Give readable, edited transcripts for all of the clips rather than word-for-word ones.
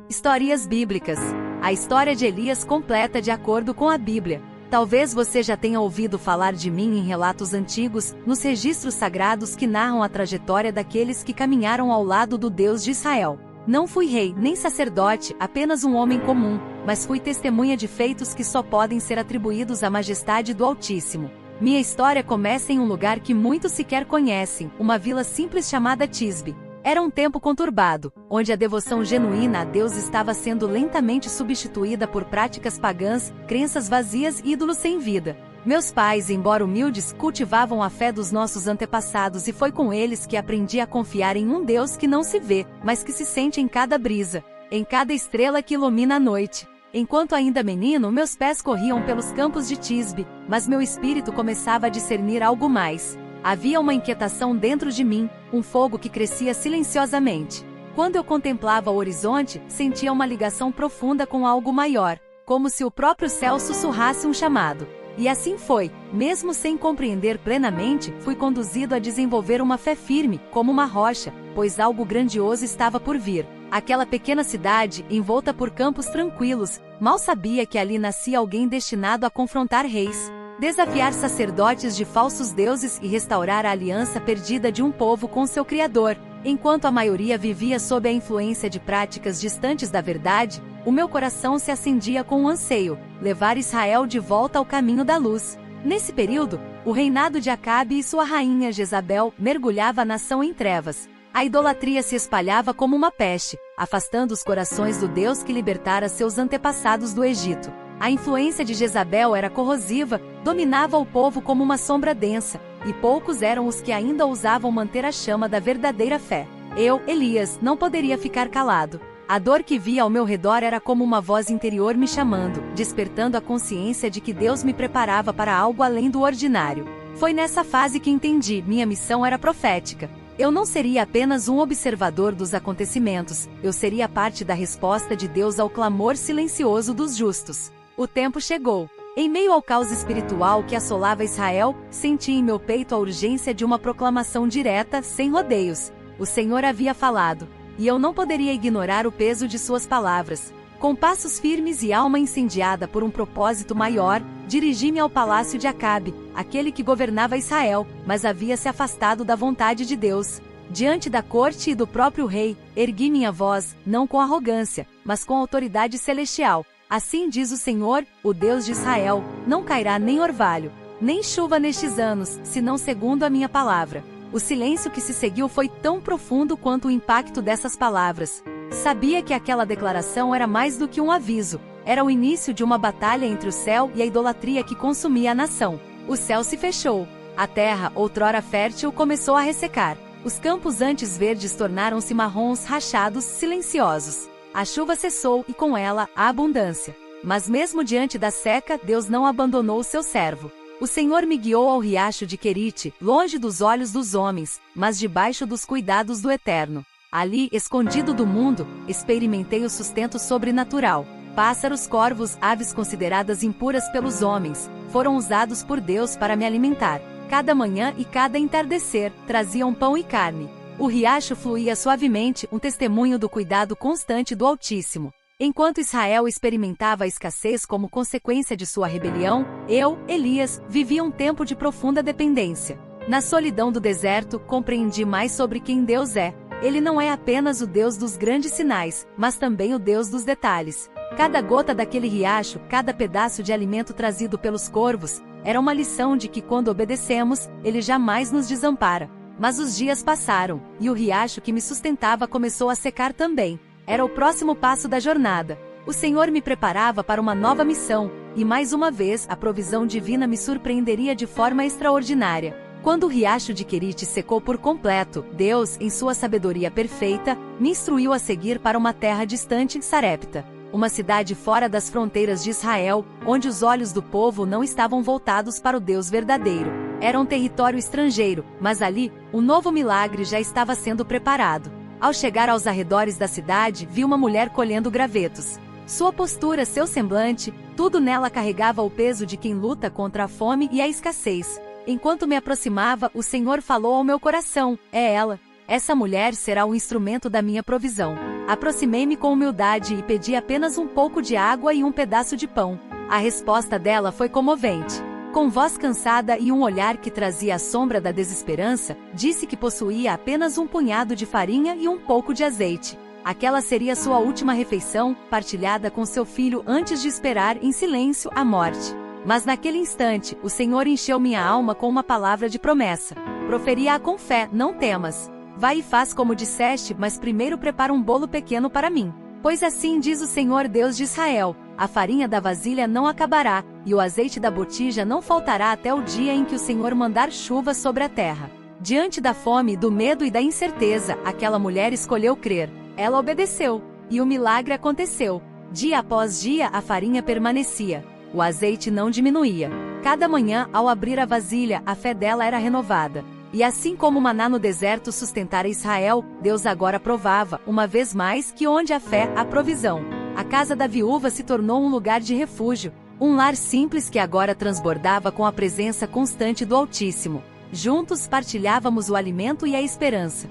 Histórias bíblicas. A história de Elias completa de acordo com a Bíblia. Talvez você já tenha ouvido falar de mim em relatos antigos, nos registros sagrados que narram a trajetória daqueles que caminharam ao lado do Deus de Israel. Não fui rei, nem sacerdote, apenas um homem comum, mas fui testemunha de feitos que só podem ser atribuídos à majestade do Altíssimo. Minha história começa em um lugar que muitos sequer conhecem, uma vila simples chamada Tisbe. Era um tempo conturbado, onde a devoção genuína a Deus estava sendo lentamente substituída por práticas pagãs, crenças vazias e ídolos sem vida. Meus pais, embora humildes, cultivavam a fé dos nossos antepassados e foi com eles que aprendi a confiar em um Deus que não se vê, mas que se sente em cada brisa, em cada estrela que ilumina a noite. Enquanto ainda menino, meus pés corriam pelos campos de Tisbe, mas meu espírito começava a discernir algo mais. Havia uma inquietação dentro de mim, um fogo que crescia silenciosamente. Quando eu contemplava o horizonte, sentia uma ligação profunda com algo maior, como se o próprio céu sussurrasse um chamado. E assim foi, mesmo sem compreender plenamente, fui conduzido a desenvolver uma fé firme, como uma rocha, pois algo grandioso estava por vir. Aquela pequena cidade, envolta por campos tranquilos, mal sabia que ali nascia alguém destinado a confrontar reis, desafiar sacerdotes de falsos deuses e restaurar a aliança perdida de um povo com seu Criador. Enquanto a maioria vivia sob a influência de práticas distantes da verdade, o meu coração se acendia com um anseio: levar Israel de volta ao caminho da luz. Nesse período, o reinado de Acabe e sua rainha Jezabel mergulhava a nação em trevas. A idolatria se espalhava como uma peste, afastando os corações do Deus que libertara seus antepassados do Egito. A influência de Jezabel era corrosiva, dominava o povo como uma sombra densa, e poucos eram os que ainda ousavam manter a chama da verdadeira fé. Eu, Elias, não poderia ficar calado. A dor que via ao meu redor era como uma voz interior me chamando, despertando a consciência de que Deus me preparava para algo além do ordinário. Foi nessa fase que entendi: minha missão era profética. Eu não seria apenas um observador dos acontecimentos, eu seria parte da resposta de Deus ao clamor silencioso dos justos. O tempo chegou. Em meio ao caos espiritual que assolava Israel, senti em meu peito a urgência de uma proclamação direta, sem rodeios. O Senhor havia falado, e eu não poderia ignorar o peso de suas palavras. Com passos firmes e alma incendiada por um propósito maior, dirigi-me ao palácio de Acabe, aquele que governava Israel, mas havia se afastado da vontade de Deus. Diante da corte e do próprio rei, ergui minha voz, não com arrogância, mas com autoridade celestial. Assim diz o Senhor, o Deus de Israel: não cairá nem orvalho, nem chuva nestes anos, senão segundo a minha palavra. O silêncio que se seguiu foi tão profundo quanto o impacto dessas palavras. Sabia que aquela declaração era mais do que um aviso, era o início de uma batalha entre o céu e a idolatria que consumia a nação. O céu se fechou. A terra, outrora fértil, começou a ressecar. Os campos antes verdes tornaram-se marrons rachados, silenciosos. A chuva cessou e com ela, a abundância. Mas mesmo diante da seca, Deus não abandonou o seu servo. O Senhor me guiou ao riacho de Querite, longe dos olhos dos homens, mas debaixo dos cuidados do Eterno. Ali, escondido do mundo, experimentei o sustento sobrenatural. Pássaros, corvos, aves consideradas impuras pelos homens, foram usados por Deus para me alimentar. Cada manhã e cada entardecer, traziam pão e carne. O riacho fluía suavemente, um testemunho do cuidado constante do Altíssimo. Enquanto Israel experimentava a escassez como consequência de sua rebelião, eu, Elias, vivia um tempo de profunda dependência. Na solidão do deserto, compreendi mais sobre quem Deus é. Ele não é apenas o Deus dos grandes sinais, mas também o Deus dos detalhes. Cada gota daquele riacho, cada pedaço de alimento trazido pelos corvos, era uma lição de que quando obedecemos, Ele jamais nos desampara. Mas os dias passaram, e o riacho que me sustentava começou a secar também. Era o próximo passo da jornada. O Senhor me preparava para uma nova missão, e mais uma vez a provisão divina me surpreenderia de forma extraordinária. Quando o riacho de Querite secou por completo, Deus, em sua sabedoria perfeita, me instruiu a seguir para uma terra distante, Sarepta. Uma cidade fora das fronteiras de Israel, onde os olhos do povo não estavam voltados para o Deus verdadeiro. Era um território estrangeiro, mas ali, um novo milagre já estava sendo preparado. Ao chegar aos arredores da cidade, vi uma mulher colhendo gravetos. Sua postura, seu semblante, tudo nela carregava o peso de quem luta contra a fome e a escassez. Enquanto me aproximava, o Senhor falou ao meu coração: é ela. essa mulher será o instrumento da minha provisão. Aproximei-me com humildade e pedi apenas um pouco de água e um pedaço de pão. A resposta dela foi comovente. Com voz cansada e um olhar que trazia a sombra da desesperança, disse que possuía apenas um punhado de farinha e um pouco de azeite. Aquela seria sua última refeição, partilhada com seu filho antes de esperar em silêncio a morte. Mas naquele instante, o Senhor encheu minha alma com uma palavra de promessa. Proferia-a com fé: não temas. Vai e faz como disseste, mas primeiro prepara um bolo pequeno para mim. Pois assim diz o Senhor Deus de Israel: a farinha da vasilha não acabará, e o azeite da botija não faltará até o dia em que o Senhor mandar chuva sobre a terra. Diante da fome, do medo e da incerteza, aquela mulher escolheu crer. Ela obedeceu, e o milagre aconteceu. Dia após dia a farinha permanecia. O azeite não diminuía. Cada manhã, ao abrir a vasilha, a fé dela era renovada. E assim como o maná no deserto sustentara Israel, Deus agora provava, uma vez mais, que onde há fé, há provisão. A casa da viúva se tornou um lugar de refúgio, um lar simples que agora transbordava com a presença constante do Altíssimo. Juntos partilhávamos o alimento e a esperança.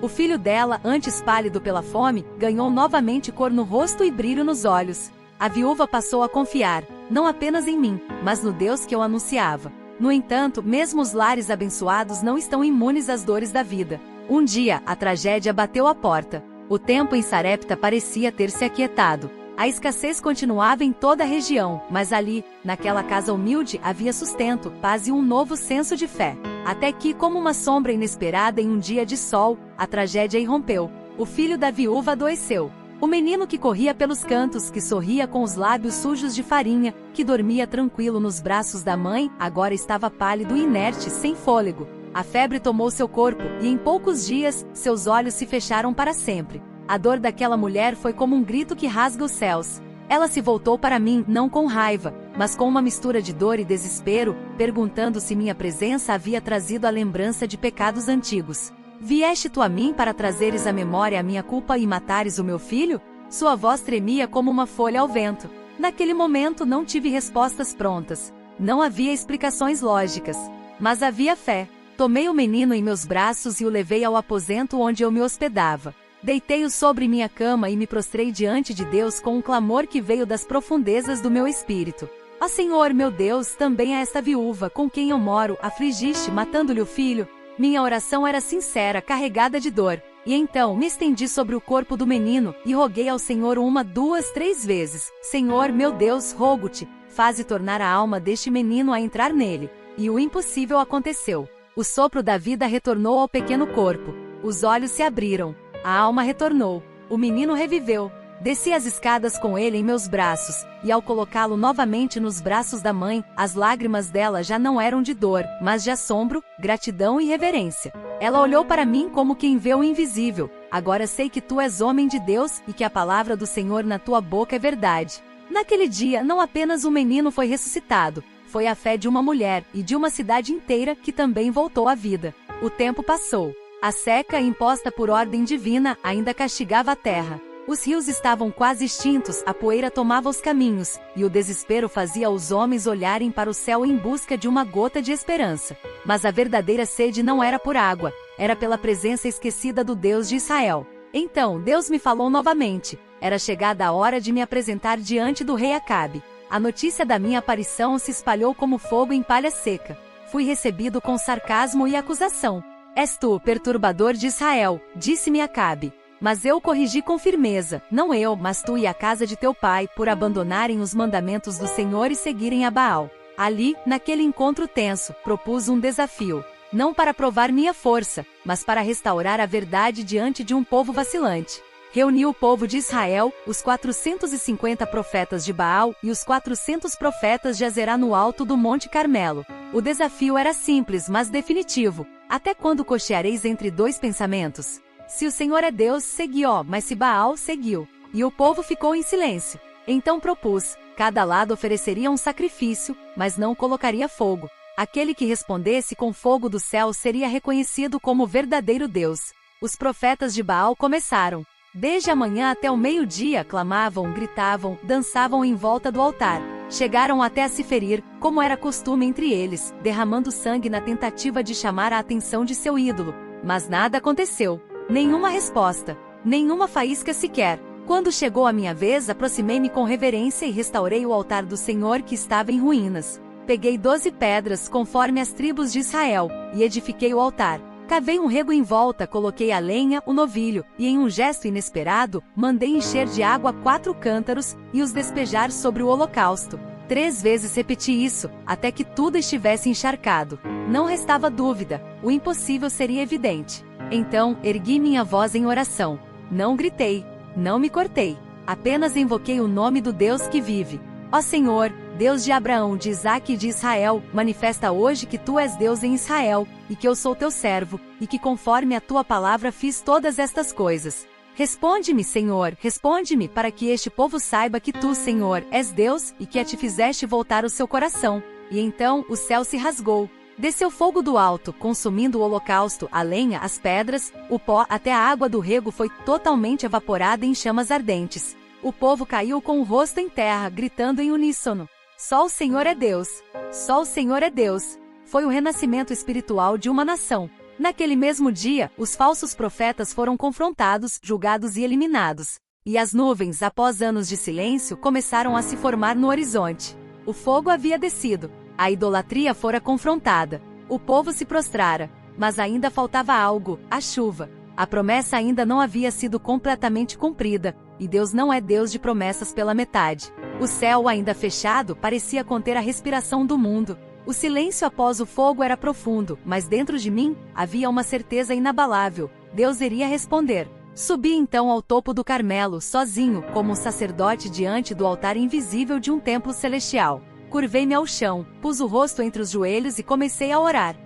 O filho dela, antes pálido pela fome, ganhou novamente cor no rosto e brilho nos olhos. A viúva passou a confiar, não apenas em mim, mas no Deus que eu anunciava. No entanto, mesmo os lares abençoados não estão imunes às dores da vida. Um dia, a tragédia bateu à porta. O tempo em Sarepta parecia ter se aquietado. A escassez continuava em toda a região, mas ali, naquela casa humilde, havia sustento, paz e um novo senso de fé. Até que, como uma sombra inesperada em um dia de sol, a tragédia irrompeu. O filho da viúva adoeceu. O menino que corria pelos cantos, que sorria com os lábios sujos de farinha, que dormia tranquilo nos braços da mãe, agora estava pálido e inerte, sem fôlego. A febre tomou seu corpo, e em poucos dias, seus olhos se fecharam para sempre. A dor daquela mulher foi como um grito que rasga os céus. Ela se voltou para mim, não com raiva, mas com uma mistura de dor e desespero, perguntando se minha presença havia trazido a lembrança de pecados antigos. Vieste tu a mim para trazeres à memória a minha culpa e matares o meu filho? Sua voz tremia como uma folha ao vento. Naquele momento não tive respostas prontas. Não havia explicações lógicas. Mas havia fé. Tomei o menino em meus braços e o levei ao aposento onde eu me hospedava. Deitei-o sobre minha cama e me prostrei diante de Deus com um clamor que veio das profundezas do meu espírito. Ó Senhor meu Deus, também a esta viúva com quem eu moro, afligiste matando-lhe o filho. Minha oração era sincera, carregada de dor. E então me estendi sobre o corpo do menino, e roguei ao Senhor 1, 2, 3 vezes. Senhor meu Deus, rogo-te, faze tornar a alma deste menino a entrar nele. E o impossível aconteceu. O sopro da vida retornou ao pequeno corpo. Os olhos se abriram. A alma retornou. O menino reviveu. Desci as escadas com ele em meus braços, e ao colocá-lo novamente nos braços da mãe, as lágrimas dela já não eram de dor, mas de assombro, gratidão e reverência. Ela olhou para mim como quem vê o invisível. Agora sei que tu és homem de Deus e que a palavra do Senhor na tua boca é verdade. Naquele dia, não apenas um menino foi ressuscitado, foi a fé de uma mulher e de uma cidade inteira que também voltou à vida. O tempo passou. A seca, imposta por ordem divina, ainda castigava a terra. Os rios estavam quase extintos, a poeira tomava os caminhos, e o desespero fazia os homens olharem para o céu em busca de uma gota de esperança. Mas a verdadeira sede não era por água, era pela presença esquecida do Deus de Israel. Então Deus me falou novamente. Era chegada a hora de me apresentar diante do rei Acabe. A notícia da minha aparição se espalhou como fogo em palha seca. Fui recebido com sarcasmo e acusação. És tu, perturbador de Israel, disse-me Acabe. Mas eu corrigi com firmeza, não eu, mas tu e a casa de teu pai, por abandonarem os mandamentos do Senhor e seguirem a Baal. Ali, naquele encontro tenso, propus um desafio. Não para provar minha força, mas para restaurar a verdade diante de um povo vacilante. Reuni o povo de Israel, os 450 profetas de Baal e os 400 profetas de Azerá no alto do Monte Carmelo. O desafio era simples, mas definitivo. Até quando cocheareis entre dois pensamentos? Se o Senhor é Deus, segui, mas se Baal, seguiu. E o povo ficou em silêncio. Então propus, cada lado ofereceria um sacrifício, mas não colocaria fogo. Aquele que respondesse com fogo do céu seria reconhecido como verdadeiro Deus. Os profetas de Baal começaram. Desde a manhã até o meio-dia clamavam, gritavam, dançavam em volta do altar. Chegaram até a se ferir, como era costume entre eles, derramando sangue na tentativa de chamar a atenção de seu ídolo. mas nada aconteceu. Nenhuma resposta. Nenhuma faísca sequer. Quando chegou a minha vez, aproximei-me com reverência e restaurei o altar do Senhor que estava em ruínas. Peguei 12 pedras, conforme as tribos de Israel, e edifiquei o altar. Cavei um rego em volta, coloquei a lenha, o novilho, e em um gesto inesperado, mandei encher de água 4 cântaros, e os despejar sobre o holocausto. 3 vezes repeti isso, até que tudo estivesse encharcado. Não restava dúvida, o impossível seria evidente. Então, ergui minha voz em oração. Não gritei, não me cortei. Apenas invoquei o nome do Deus que vive. Ó Senhor, Deus de Abraão, de Isaque e de Israel, manifesta hoje que Tu és Deus em Israel, e que eu sou Teu servo, e que conforme a Tua palavra fiz todas estas coisas. Responde-me, Senhor, responde-me, para que este povo saiba que Tu, Senhor, és Deus, e que a Te fizeste voltar o seu coração. E então o céu se rasgou. Desceu fogo do alto, consumindo o holocausto, a lenha, as pedras, o pó, até a água do rego foi totalmente evaporada em chamas ardentes. O povo caiu com o rosto em terra, gritando em uníssono: Só o Senhor é Deus! Só o Senhor é Deus! Foi o renascimento espiritual de uma nação. Naquele mesmo dia, os falsos profetas foram confrontados, julgados e eliminados. E as nuvens, após anos de silêncio, começaram a se formar no horizonte. O fogo havia descido. A idolatria fora confrontada. O povo se prostrara. Mas ainda faltava algo: a chuva. A promessa ainda não havia sido completamente cumprida, e Deus não é Deus de promessas pela metade. O céu, ainda fechado, parecia conter a respiração do mundo. O silêncio após o fogo era profundo, mas dentro de mim havia uma certeza inabalável: Deus iria responder. Subi então ao topo do Carmelo, sozinho, como um sacerdote diante do altar invisível de um templo celestial. Curvei-me ao chão, pus o rosto entre os joelhos e comecei a orar.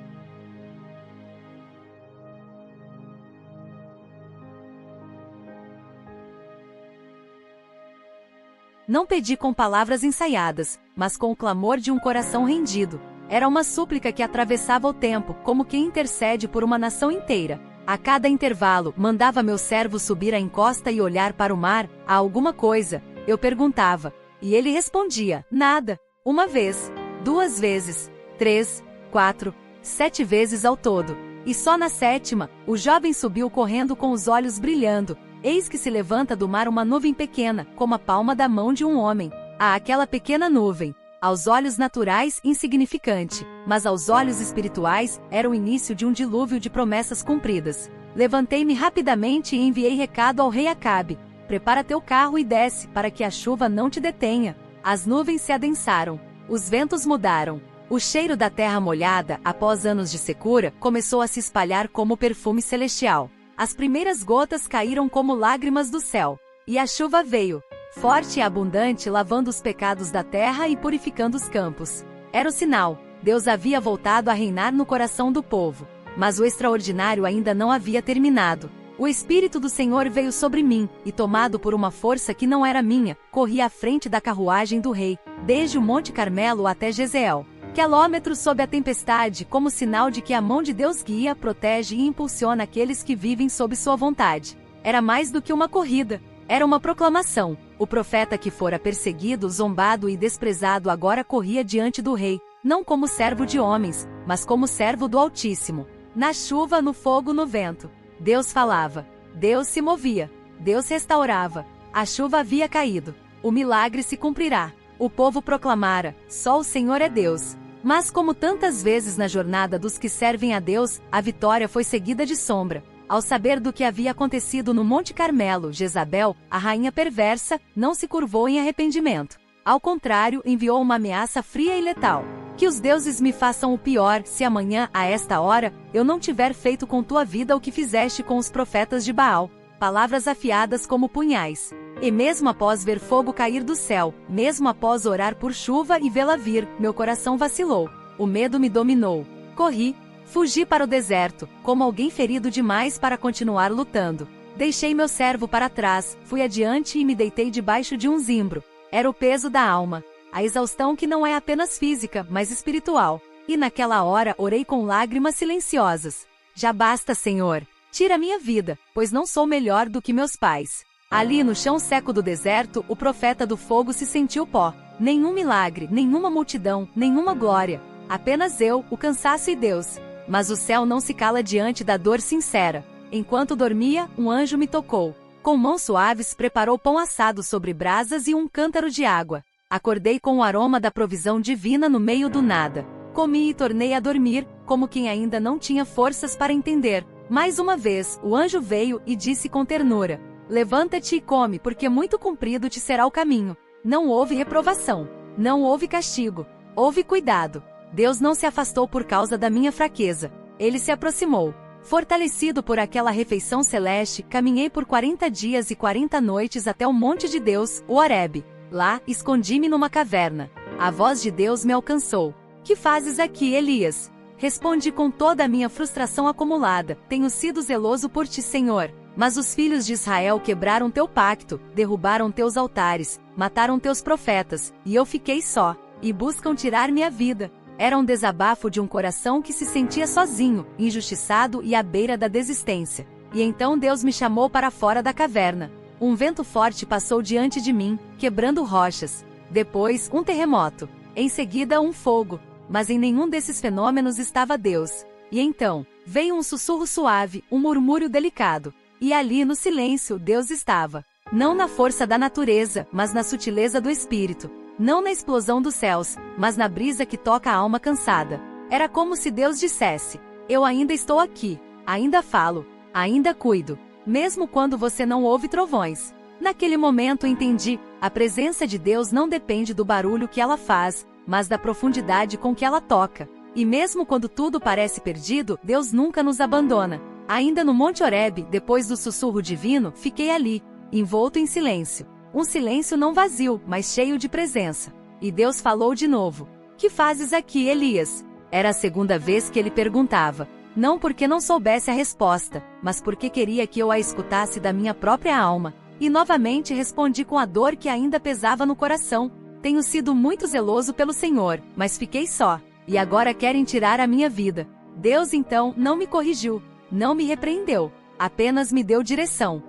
Não pedi com palavras ensaiadas, mas com o clamor de um coração rendido. Era uma súplica que atravessava o tempo, como quem intercede por uma nação inteira. A cada intervalo, mandava meu servo subir a encosta e olhar para o mar. Há alguma coisa? Eu perguntava. E ele respondia: nada. 1 vez, 2 vezes, 3, 4, 7 vezes ao todo. E só na 7ª, o jovem subiu correndo com os olhos brilhando. Eis que se levanta do mar uma nuvem pequena, como a palma da mão de um homem. Aquela pequena nuvem, aos olhos naturais, insignificante, mas aos olhos espirituais, era o início de um dilúvio de promessas cumpridas. Levantei-me rapidamente e enviei recado ao rei Acabe: prepara teu carro e desce, para que a chuva não te detenha. As nuvens se adensaram. Os ventos mudaram. O cheiro da terra molhada, após anos de secura, começou a se espalhar como perfume celestial. As primeiras gotas caíram como lágrimas do céu. E a chuva veio, forte e abundante, lavando os pecados da terra e purificando os campos. Era o sinal: Deus havia voltado a reinar no coração do povo. Mas o extraordinário ainda não havia terminado. O Espírito do Senhor veio sobre mim, e tomado por uma força que não era minha, corri à frente da carruagem do rei, desde o Monte Carmelo até Jezeel. Quilômetros sob a tempestade, como sinal de que a mão de Deus guia, protege e impulsiona aqueles que vivem sob sua vontade. Era mais do que uma corrida. Era uma proclamação. O profeta que fora perseguido, zombado e desprezado agora corria diante do rei, não como servo de homens, mas como servo do Altíssimo. Na chuva, no fogo, no vento. Deus falava. Deus se movia. Deus restaurava. A chuva havia caído. O milagre se cumprirá. O povo proclamara: só o Senhor é Deus. Mas como tantas vezes na jornada dos que servem a Deus, a vitória foi seguida de sombra. Ao saber do que havia acontecido no Monte Carmelo, Jezabel, a rainha perversa, não se curvou em arrependimento. Ao contrário, enviou uma ameaça fria e letal: que os deuses me façam o pior, se amanhã, a esta hora, eu não tiver feito com tua vida o que fizeste com os profetas de Baal. Palavras afiadas como punhais. E mesmo após ver fogo cair do céu, mesmo após orar por chuva e vê-la vir, meu coração vacilou. O medo me dominou. Corri, fugi para o deserto, como alguém ferido demais para continuar lutando. Deixei meu servo para trás, fui adiante e me deitei debaixo de um zimbro. Era o peso da alma. A exaustão que não é apenas física, mas espiritual. E naquela hora orei com lágrimas silenciosas. Já basta, Senhor. Tira minha vida, pois não sou melhor do que meus pais. Ali no chão seco do deserto, o profeta do fogo se sentiu pó. Nenhum milagre, nenhuma multidão, nenhuma glória. Apenas eu, o cansaço e Deus. mas o céu não se cala diante da dor sincera. Enquanto dormia, um anjo me tocou. Com mãos suaves preparou pão assado sobre brasas e um cântaro de água. Acordei com o aroma da provisão divina no meio do nada. Comi e tornei a dormir, como quem ainda não tinha forças para entender. Mais uma vez, o anjo veio e disse com ternura: levanta-te e come, porque muito comprido te será o caminho. Não houve reprovação. Não houve castigo. Houve cuidado. Deus não se afastou por causa da minha fraqueza. Ele se aproximou. Fortalecido por aquela refeição celeste, caminhei por 40 dias e 40 noites até o monte de Deus, o Horebe. Lá, escondi-me numa caverna. A voz de Deus me alcançou. Que fazes aqui, Elias? Respondi com toda a minha frustração acumulada: tenho sido zeloso por ti, Senhor. Mas os filhos de Israel quebraram teu pacto, derrubaram teus altares, mataram teus profetas, e eu fiquei só, e buscam tirar minha vida. Era um desabafo de um coração que se sentia sozinho, injustiçado e à beira da desistência. E então Deus me chamou para fora da caverna. Um vento forte passou diante de mim, quebrando rochas. Depois, um terremoto. Em seguida, um fogo. Mas em nenhum desses fenômenos estava Deus. E então, veio um sussurro suave, um murmúrio delicado. E ali, no silêncio, Deus estava. Não na força da natureza, mas na sutileza do espírito. Não na explosão dos céus, mas na brisa que toca a alma cansada. Era como se Deus dissesse: eu ainda estou aqui, ainda falo, ainda cuido. Mesmo quando você não ouve trovões. Naquele momento entendi, a presença de Deus não depende do barulho que ela faz, mas da profundidade com que ela toca. E mesmo quando tudo parece perdido, Deus nunca nos abandona. Ainda no Monte Horebe, depois do sussurro divino, fiquei ali, envolto em silêncio. Um silêncio não vazio, mas cheio de presença. E Deus falou de novo: que fazes aqui, Elias? Era a segunda vez que ele perguntava. Não porque não soubesse a resposta, mas porque queria que eu a escutasse da minha própria alma. E novamente respondi com a dor que ainda pesava no coração: tenho sido muito zeloso pelo Senhor, mas fiquei só, e agora querem tirar a minha vida. Deus então não me corrigiu, não me repreendeu, apenas me deu direção.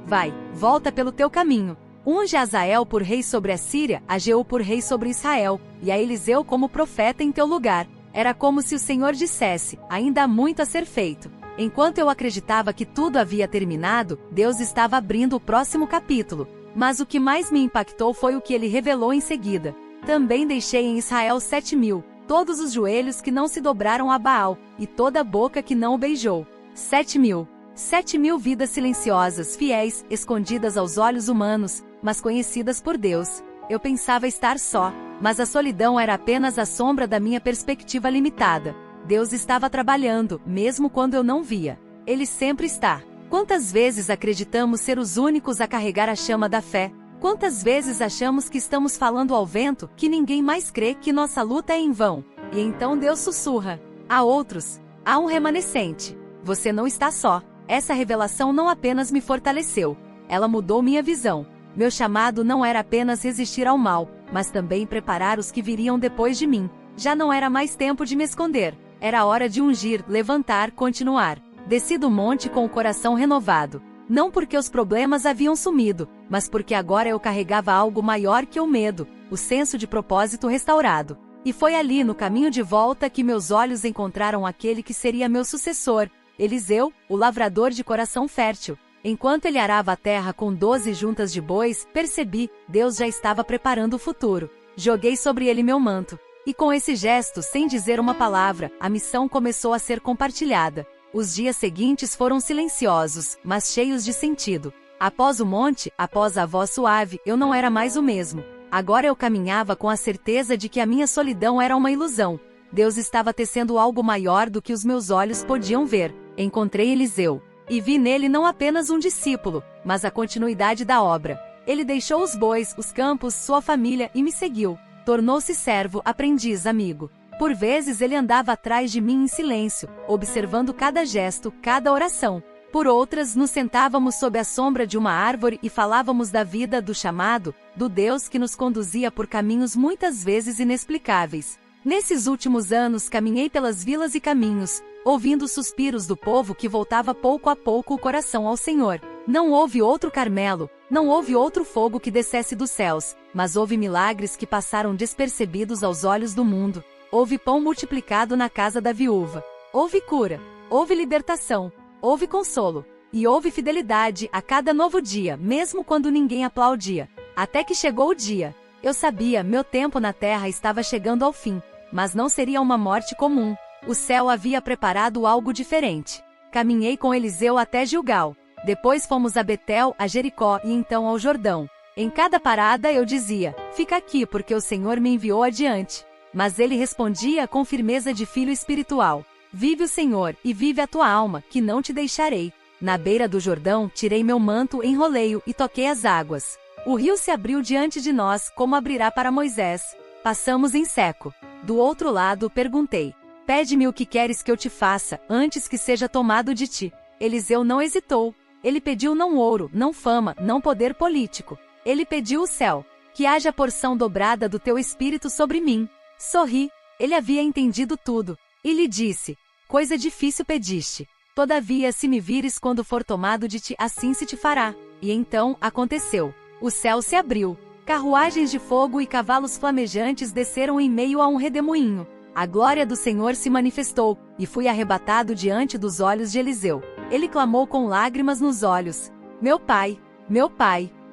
Vai, volta pelo teu caminho. Unge a Azael por rei sobre a Síria, a Jeú por rei sobre Israel, e a Eliseu como profeta em teu lugar. Era como se o Senhor dissesse: ainda há muito a ser feito. Enquanto eu acreditava que tudo havia terminado, Deus estava abrindo o próximo capítulo. Mas o que mais me impactou foi o que ele revelou em seguida. Também deixei em Israel 7.000, todos os joelhos que não se dobraram a Baal, e toda a boca que não o beijou. 7.000. 7.000 vidas silenciosas, fiéis, escondidas aos olhos humanos, mas conhecidas por Deus. Eu pensava estar só, mas a solidão era apenas a sombra da minha perspectiva limitada. Deus estava trabalhando, mesmo quando eu não via. Ele sempre está. Quantas vezes acreditamos ser os únicos a carregar a chama da fé? Quantas vezes achamos que estamos falando ao vento, que ninguém mais crê que nossa luta é em vão? E então Deus sussurra: há outros. Há um remanescente. Você não está só. Essa revelação não apenas me fortaleceu, ela mudou minha visão. Meu chamado não era apenas resistir ao mal, mas também preparar os que viriam depois de mim. Já não era mais tempo de me esconder. Era hora de ungir, levantar, continuar. Desci do monte com o coração renovado. Não porque os problemas haviam sumido, mas porque agora eu carregava algo maior que o medo, o senso de propósito restaurado. E foi ali, no caminho de volta, que meus olhos encontraram aquele que seria meu sucessor, Eliseu, o lavrador de coração fértil. Enquanto ele arava a terra com 12 juntas de bois, percebi, Deus já estava preparando o futuro. Joguei sobre ele meu manto. E com esse gesto, sem dizer uma palavra, a missão começou a ser compartilhada. Os dias seguintes foram silenciosos, mas cheios de sentido. Após o monte, após a voz suave, eu não era mais o mesmo. Agora eu caminhava com a certeza de que a minha solidão era uma ilusão. Deus estava tecendo algo maior do que os meus olhos podiam ver. Encontrei Eliseu. E vi nele não apenas um discípulo, mas a continuidade da obra. Ele deixou os bois, os campos, sua família e me seguiu. Tornou-se servo, aprendiz, amigo. Por vezes ele andava atrás de mim em silêncio, observando cada gesto, cada oração. Por outras, nos sentávamos sob a sombra de uma árvore e falávamos da vida, do chamado, do Deus que nos conduzia por caminhos muitas vezes inexplicáveis. Nesses últimos anos caminhei pelas vilas e caminhos, ouvindo os suspiros do povo que voltava pouco a pouco o coração ao Senhor. Não houve outro Carmelo, não houve outro fogo que descesse dos céus, mas houve milagres que passaram despercebidos aos olhos do mundo. houve pão multiplicado na casa da viúva. Houve cura, houve libertação, houve consolo, e houve fidelidade a cada novo dia, mesmo quando ninguém aplaudia. Até que chegou o dia. Eu sabia, meu tempo na terra estava chegando ao fim, mas não seria uma morte comum. O céu havia preparado algo diferente. Caminhei com Eliseu até Gilgal. Depois fomos a Betel, a Jericó e então ao Jordão. Em cada parada eu dizia, fica aqui porque o Senhor me enviou adiante. Mas ele respondia com firmeza de filho espiritual, vive o Senhor e vive a tua alma, que não te deixarei. Na beira do Jordão tirei meu manto, enrolei-o e toquei as águas. O rio se abriu diante de nós, como abrirá para Moisés. Passamos em seco. Do outro lado perguntei, pede-me o que queres que eu te faça, antes que seja tomado de ti. Eliseu não hesitou. Ele pediu não ouro, não fama, não poder político. Ele pediu o céu, que haja porção dobrada do teu espírito sobre mim. Sorri, ele havia entendido tudo, e lhe disse, coisa difícil pediste. Todavia se me vires quando for tomado de ti, assim se te fará. E então, aconteceu. O céu se abriu. Carruagens de fogo e cavalos flamejantes desceram em meio a um redemoinho. A glória do Senhor se manifestou, e fui arrebatado diante dos olhos de Eliseu. Ele clamou com lágrimas nos olhos. Meu pai,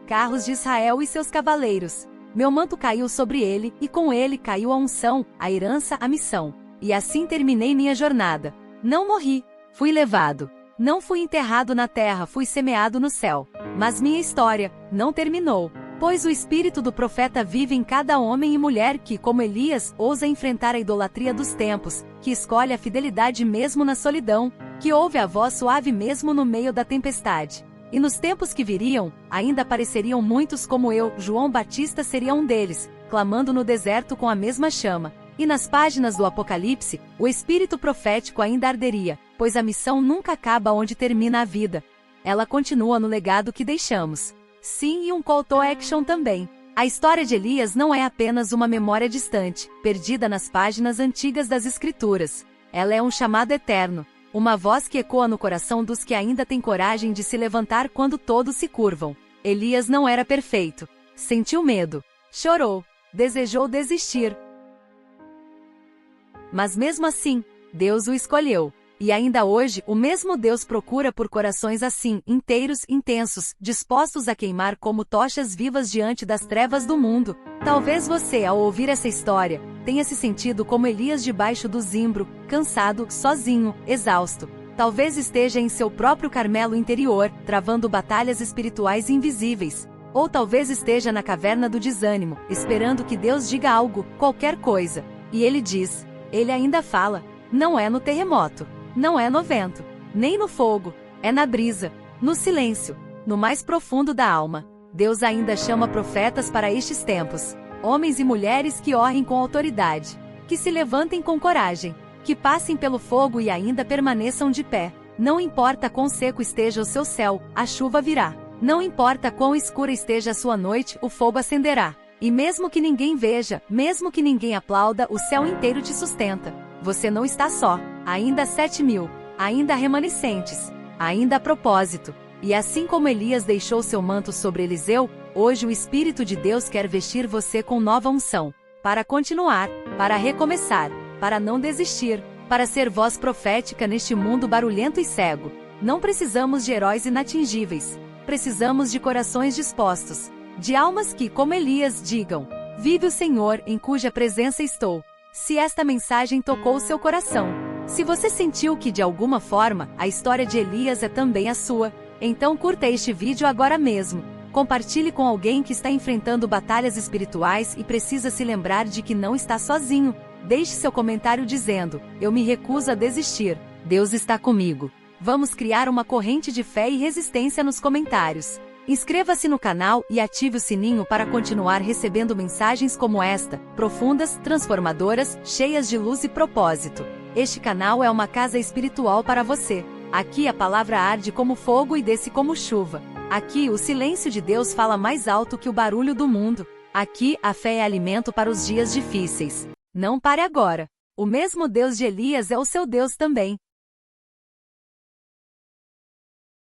carros de Israel e seus cavaleiros. Meu manto caiu sobre ele, e com ele caiu a unção, a herança, a missão. E assim terminei minha jornada. Não morri. Fui levado. Não fui enterrado na terra, fui semeado no céu. Mas minha história não terminou. Pois o espírito do profeta vive em cada homem e mulher que, como Elias, ousa enfrentar a idolatria dos tempos, que escolhe a fidelidade mesmo na solidão, que ouve a voz suave mesmo no meio da tempestade. E nos tempos que viriam, ainda apareceriam muitos como eu, João Batista seria um deles, clamando no deserto com a mesma chama. E nas páginas do Apocalipse, o espírito profético ainda arderia, pois a missão nunca acaba onde termina a vida. Ela continua no legado que deixamos. Sim, e um call to action também. A história de Elias não é apenas uma memória distante, perdida nas páginas antigas das Escrituras. Ela é um chamado eterno, uma voz que ecoa no coração dos que ainda têm coragem de se levantar quando todos se curvam. Elias não era perfeito. Sentiu medo, chorou, desejou desistir. Mas mesmo assim, Deus o escolheu. E ainda hoje, o mesmo Deus procura por corações assim, inteiros, intensos, dispostos a queimar como tochas vivas diante das trevas do mundo. Talvez você, ao ouvir essa história, tenha se sentido como Elias debaixo do zimbro, cansado, sozinho, exausto. Talvez esteja em seu próprio Carmelo interior, travando batalhas espirituais invisíveis. Ou talvez esteja na caverna do desânimo, esperando que Deus diga algo, qualquer coisa. E ele diz, ele ainda fala, não é no terremoto. Não é no vento, nem no fogo, é na brisa, no silêncio, no mais profundo da alma. Deus ainda chama profetas para estes tempos, homens e mulheres que orem com autoridade, que se levantem com coragem, que passem pelo fogo e ainda permaneçam de pé. Não importa quão seco esteja o seu céu, a chuva virá. Não importa quão escura esteja a sua noite, o fogo acenderá. E mesmo que ninguém veja, mesmo que ninguém aplauda, o céu inteiro te sustenta. Você não está só. Ainda 7.000, ainda remanescentes, ainda a propósito. E assim como Elias deixou seu manto sobre Eliseu, hoje o Espírito de Deus quer vestir você com nova unção, para continuar, para recomeçar, para não desistir, para ser voz profética neste mundo barulhento e cego. Não precisamos de heróis inatingíveis, precisamos de corações dispostos, de almas que, como Elias, digam, vive o Senhor em cuja presença estou. Se esta mensagem tocou o seu coração, se você sentiu que de alguma forma, a história de Elias é também a sua, então curta este vídeo agora mesmo. Compartilhe com alguém que está enfrentando batalhas espirituais e precisa se lembrar de que não está sozinho. Deixe seu comentário dizendo, eu me recuso a desistir, Deus está comigo. Vamos criar uma corrente de fé e resistência nos comentários. Inscreva-se no canal e ative o sininho para continuar recebendo mensagens como esta, profundas, transformadoras, cheias de luz e propósito. Este canal é uma casa espiritual para você. Aqui a palavra arde como fogo e desce como chuva. Aqui o silêncio de Deus fala mais alto que o barulho do mundo. Aqui a fé é alimento para os dias difíceis. Não pare agora. O mesmo Deus de Elias é o seu Deus também.